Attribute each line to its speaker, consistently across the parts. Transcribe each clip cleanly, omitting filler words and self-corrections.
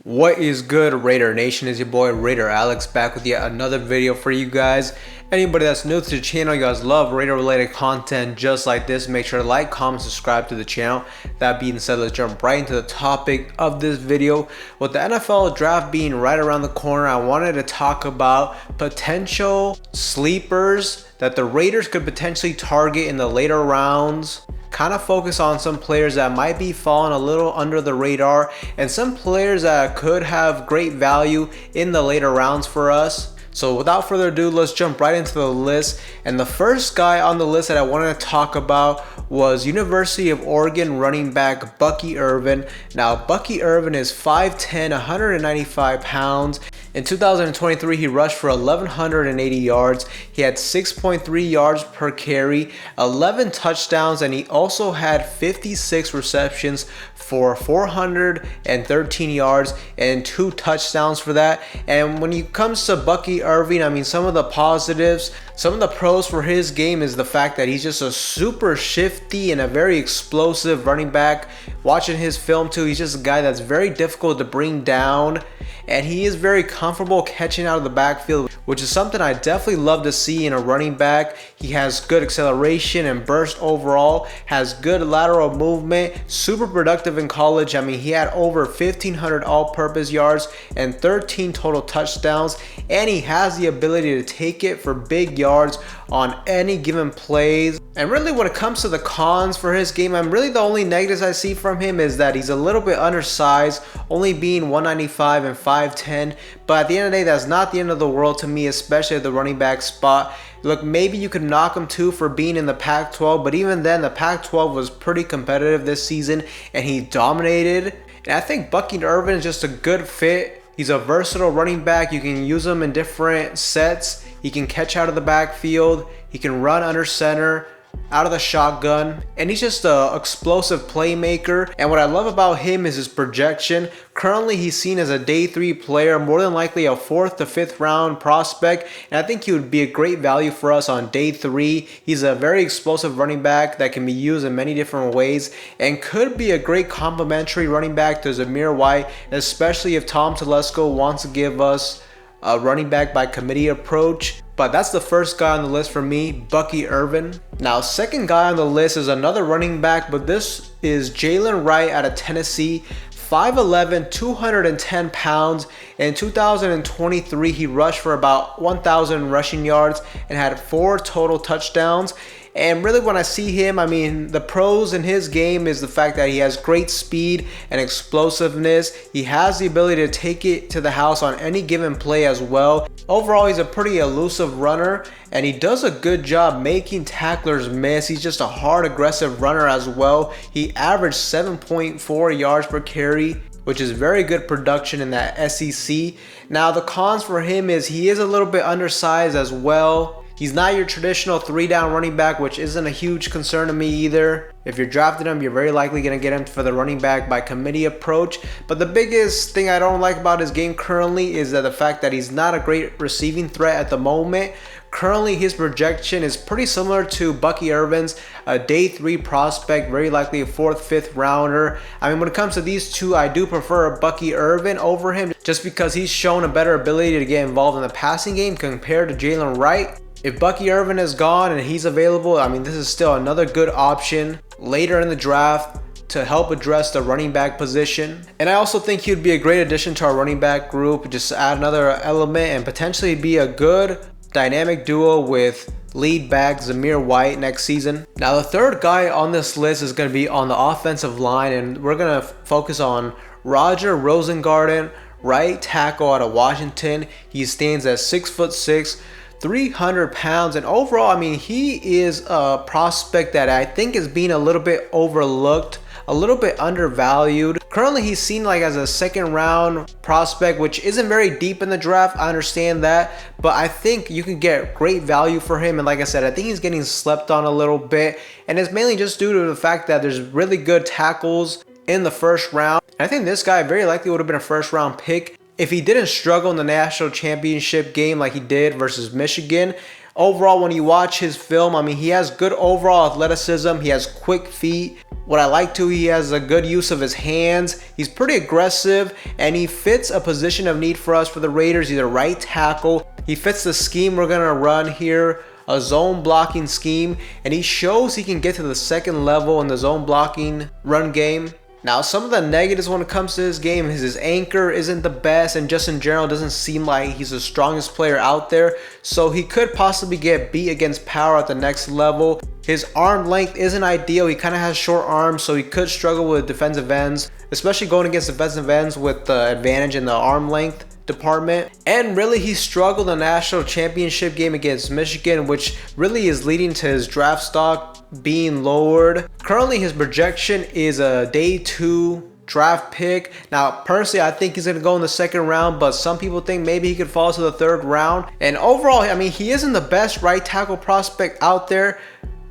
Speaker 1: What is good, Raider Nation? Is your boy Raider Alex back with yet another video for you guys. Anybody that's new to the channel, you guys love Raider related content just like this, make sure to like, comment, subscribe to the channel. That being said, let's jump right into the topic of this video. With the NFL draft being right around the corner, I wanted to talk about potential sleepers that the Raiders could potentially target in the later rounds. Kind of focus on some players that might be falling a little under the radar and some players that could have great value in the later rounds for us. So without further ado, let's jump right into the list. And the first guy on the list that I wanted to talk about was University of Oregon running back Bucky Irvin. Now Bucky Irvin is 5'10", 195 pounds. In 2023, he rushed for 1,180 yards. He had 6.3 yards per carry, 11 touchdowns, and he also had 56 receptions for 413 yards and 2 touchdowns for that. And when it comes to Bucky Irvin, I mean, some of the positives, some of the pros for his game is the fact that he's just a super shifty and a very explosive running back. Watching his film too, he's just a guy that's very difficult to bring down, and he is very comfortable catching out of the backfield, which is something I definitely love to see in a running back. He has good acceleration and burst overall, has good lateral movement, super productive in college. I mean, he had over 1,500 all-purpose yards and 13 total touchdowns, and he has the ability to take it for big yards on any given plays. And really, when it comes to the cons for his game, the only negatives I see from him is that he's a little bit undersized, only being 195 and 5'10", but at the end of the day, that's not the end of the world to me, especially at the running back spot. Look, maybe you could knock him too for being in the Pac-12, but even then, the Pac-12 was pretty competitive this season, and he dominated. And I think Bucky Irvin is just a good fit. He's a versatile running back. You can use him in different sets. He can catch out of the backfield. He can run under center, out of the shotgun, and he's just an explosive playmaker. And what I love about him is his projection. Currently, he's seen as a day 3 player, more than likely a 4th to 5th round prospect, and I think he would be a great value for us on day 3. He's a very explosive running back that can be used in many different ways and could be a great complementary running back to Zamir White, especially if Tom Telesco wants to give us a running back by committee approach. But that's the first guy on the list for me, Bucky Irvin. Now, second guy on the list is another running back, but this is Jaylen Wright out of Tennessee. 5'11", 210 pounds. In 2023, he rushed for about 1,000 rushing yards and had 4 total touchdowns. And really, when I see him, I mean, the pros in his game is the fact that he has great speed and explosiveness. He has the ability to take it to the house on any given play as well. Overall, he's a pretty elusive runner, and he does a good job making tacklers miss. He's just a hard, aggressive runner as well. He averaged 7.4 yards per carry, which is very good production in that SEC. Now, the cons for him is he is a little bit undersized as well. He's not your traditional 3-down running back, which isn't a huge concern to me either. If you're drafting him, you're very likely going to get him for the running back by committee approach. But the biggest thing I don't like about his game currently is that the fact that he's not a great receiving threat at the moment. Currently, his projection is pretty similar to Bucky Irvin's, a day 3 prospect, very likely a 4th, 5th rounder. I mean, when it comes to these two, I do prefer Bucky Irvin over him just because he's shown a better ability to get involved in the passing game compared to Jaylen Wright. If Bucky Irvin is gone and he's available, I mean, this is still another good option later in the draft to help address the running back position. And I also think he would be a great addition to our running back group, just to add another element and potentially be a good dynamic duo with lead back Zamir White next season. Now, the third guy on this list is going to be on the offensive line, and we're going to focus on Rosengarden, right tackle out of Washington. He stands at 6'6", 300 pounds, and overall, I mean, he is a prospect that I think is being a little bit overlooked, a little bit undervalued. Currently, he's seen like as a 2nd round prospect, which isn't very deep in the draft. I understand that, but I think you can get great value for him. And like I said, I think he's getting slept on a little bit, and it's mainly just due to the fact that there's really good tackles in the 1st round. And I think this guy very likely would have been a 1st round pick if he didn't struggle in the national championship game like he did versus Michigan. Overall, when you watch his film, I mean, he has good overall athleticism. He has quick feet. What I like too, he has a good use of his hands. He's pretty aggressive, and he fits a position of need for us for the Raiders, either right tackle. He fits the scheme we're gonna run here, a zone blocking scheme, and he shows he can get to the second level in the zone blocking run game. Now, some of the negatives when it comes to his game is his anchor isn't the best, and just in general doesn't seem like he's the strongest player out there, so he could possibly get beat against power at the next level. His arm length isn't ideal. He kind of has short arms, so he could struggle with defensive ends, especially going against defensive ends with the advantage in the arm length department. And really, he struggled in the national championship game against Michigan, which really is leading to his draft stock being lowered. Currently, his projection is a day 2 draft pick. Now, personally, I think he's going to go in the second round, but some people think maybe he could fall to the third round. And overall, I mean, he isn't the best right tackle prospect out there,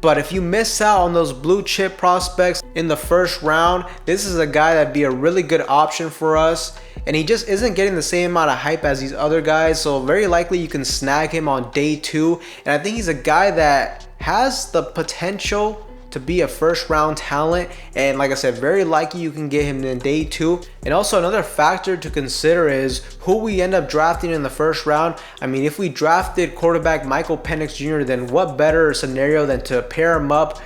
Speaker 1: but if you miss out on those blue chip prospects in the first round, this is a guy that'd be a really good option for us. And he just isn't getting the same amount of hype as these other guys, so very likely you can snag him on day 2. And I think he's a guy that has the potential to be a first round talent, and like I said, very likely you can get him in day 2. And also another factor to consider is who we end up drafting in the first round. I mean, if we drafted quarterback Michael Penix Jr., then what better scenario than to pair him up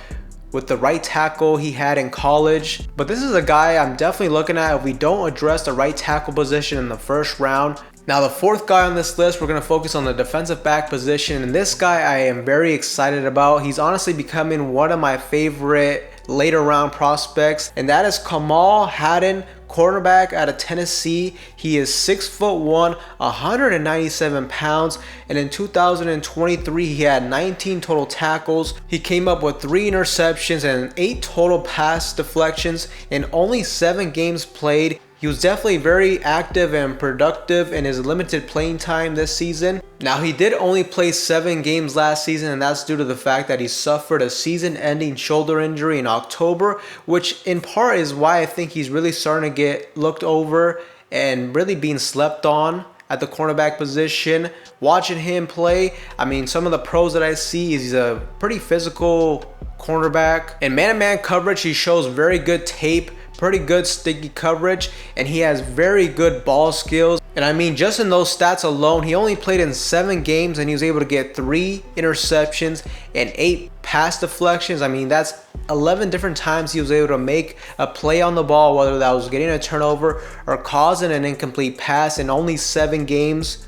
Speaker 1: with the right tackle he had in college. But this is a guy I'm definitely looking at if we don't address the right tackle position in the first round. Now, the fourth guy on this list, we're going to focus on the defensive back position, and this guy I am very excited about. He's honestly becoming one of my favorite later round prospects, and that is Kamal Haden, cornerback out of Tennessee. He is 6'1", 197 pounds, and in 2023 he had 19 total tackles. He came up with 3 interceptions and 8 total pass deflections in only 7 games played. He was definitely very active and productive in his limited playing time this season. Now, he did only play 7 games last season, and that's due to the fact that he suffered a season-ending shoulder injury in October, which in part is why I think he's really starting to get looked over and really being slept on at the cornerback position. Watching him play, I mean, some of the pros that I see is he's a pretty physical cornerback. In man-to-man coverage, he shows very good tape, pretty good sticky coverage, and he has very good ball skills. And I mean, just in those stats alone, he only played in 7 games and he was able to get 3 interceptions and 8 pass deflections. I mean, that's 11 different times he was able to make a play on the ball, whether that was getting a turnover or causing an incomplete pass in only 7 games.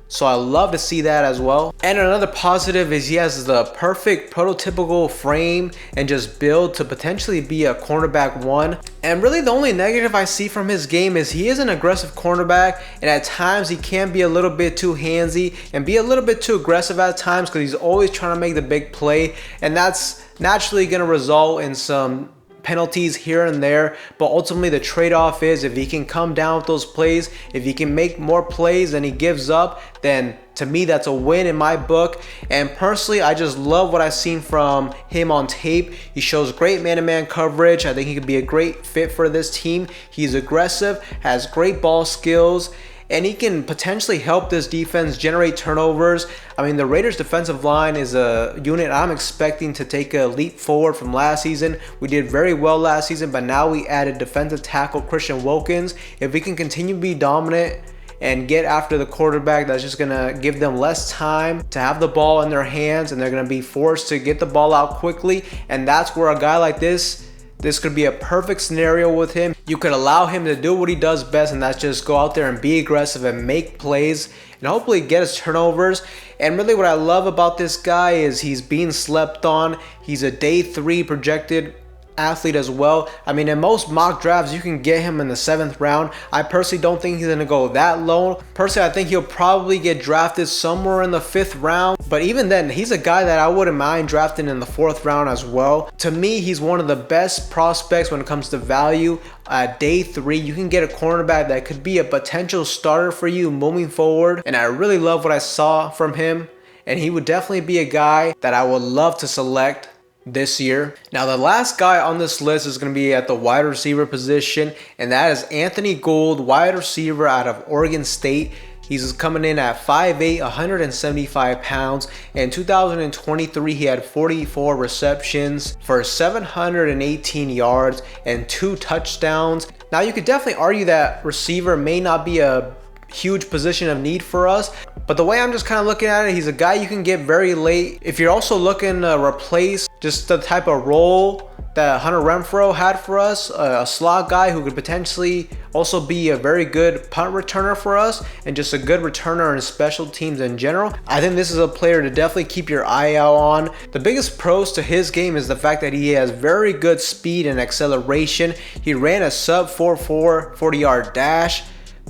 Speaker 1: So I love to see that as well. And another positive is he has the perfect prototypical frame and just build to potentially be a cornerback 1. And really the only negative I see from his game is he is an aggressive cornerback, and at times he can be a little bit too handsy and be a little bit too aggressive at times because he's always trying to make the big play, and that's naturally going to result in some penalties here and there. But ultimately the trade-off is if he can come down with those plays, if he can make more plays than he gives up, then to me that's a win in my book. And personally, I just love what I've seen from him on tape. He shows great man-to-man coverage. I think he could be a great fit for this team. He's aggressive, has great ball skills, and he can potentially help this defense generate turnovers. I mean, the Raiders defensive line is a unit I'm expecting to take a leap forward from last season. We did very well last season, but now we added defensive tackle Christian Wilkins. If we can continue to be dominant and get after the quarterback, that's just gonna give them less time to have the ball in their hands, and they're gonna be forced to get the ball out quickly. And that's where a guy like this could be a perfect scenario with him. You could allow him to do what he does best, and that's just go out there and be aggressive and make plays and hopefully get his turnovers. And really what I love about this guy is he's being slept on. He's a day 3 projected athlete as well. I mean, in most mock drafts you can get him in the 7th round. I personally don't think he's gonna go that low. Personally, I think he'll probably get drafted somewhere in the 5th round, but even then he's a guy that I wouldn't mind drafting in the 4th round as well. To me, he's one of the best prospects when it comes to value. At day 3, you can get a cornerback that could be a potential starter for you moving forward, and I really love what I saw from him, and he would definitely be a guy that I would love to select this year. Now, the last guy on this list is going to be at the wide receiver position, and that is Anthony Gould, wide receiver out of Oregon State. He's coming in at 5'8", 175 pounds. In 2023, he had 44 receptions for 718 yards and 2 touchdowns. Now, you could definitely argue that receiver may not be a huge position of need for us, but the way I'm just kind of looking at it, he's a guy you can get very late. If you're also looking to replace just the type of role that Hunter Renfrow had for us, a slot guy who could potentially also be a very good punt returner for us and just a good returner in special teams in general, I think this is a player to definitely keep your eye out on. The biggest pros to his game is the fact that he has very good speed and acceleration. He ran a sub 4.4 40-yard dash.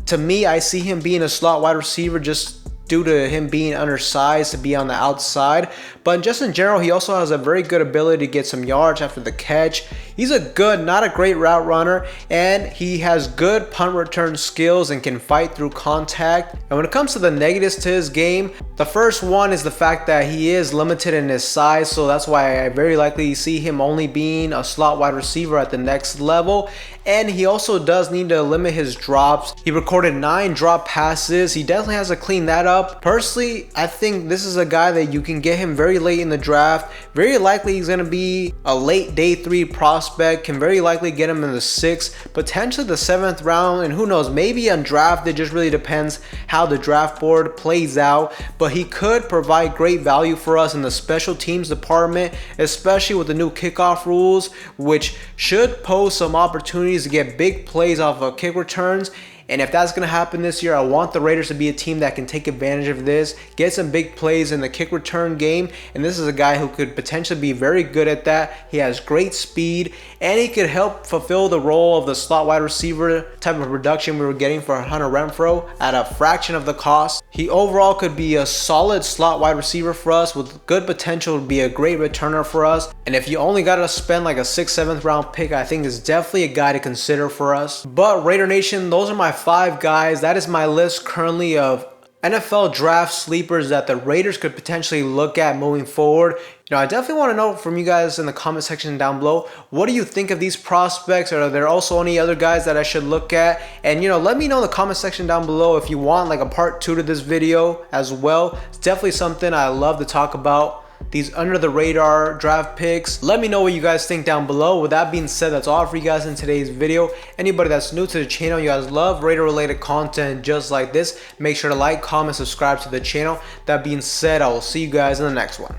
Speaker 1: To me, I see him being a slot wide receiver just due to him being undersized to be on the outside. But just in general, he also has a very good ability to get some yards after the catch. He's a good, not a great route runner, and he has good punt return skills and can fight through contact. And when it comes to the negatives to his game, the first one is the fact that he is limited in his size, so that's why I very likely see him only being a slot wide receiver at the next level. And he also does need to limit his drops. He recorded 9 drop passes. He definitely has to clean that up. Personally, I think this is a guy that you can get him very late in the draft. Very likely he's going to be a late day 3 prospect. Can very likely get him in the 6th, potentially the 7th round, and who knows, maybe undrafted. It just really depends how the draft board plays out. But he could provide great value for us in the special teams department, especially with the new kickoff rules, which should pose some opportunities to get big plays off of kick returns. And if that's going to happen this year, I want the Raiders to be a team that can take advantage of this, get some big plays in the kick return game. And this is a guy who could potentially be very good at that. He has great speed, and he could help fulfill the role of the slot wide receiver type of production we were getting for Hunter Renfrow at a fraction of the cost. He overall could be a solid slot wide receiver for us with good potential to be a great returner for us. And if you only got to spend like a 6th, 7th round pick, I think is definitely a guy to consider for us. But Raider Nation, those are my 5 guys. That is my list currently of NFL draft sleepers that the Raiders could potentially look at moving forward. You know, I definitely want to know from you guys in the comment section down below, what do you think of these prospects? Are there also any other guys that I should look at? And, you know, let me know in the comment section down below if you want like a part 2 to this video as well. It's definitely something I love to talk about, these under the radar draft picks. Let me know what you guys think down below. With that being said, that's all for you guys in today's video. Anybody that's new to the channel, you guys love Raider related content just like this, make sure to like, comment, subscribe to the channel. That being said, I will see you guys in the next one.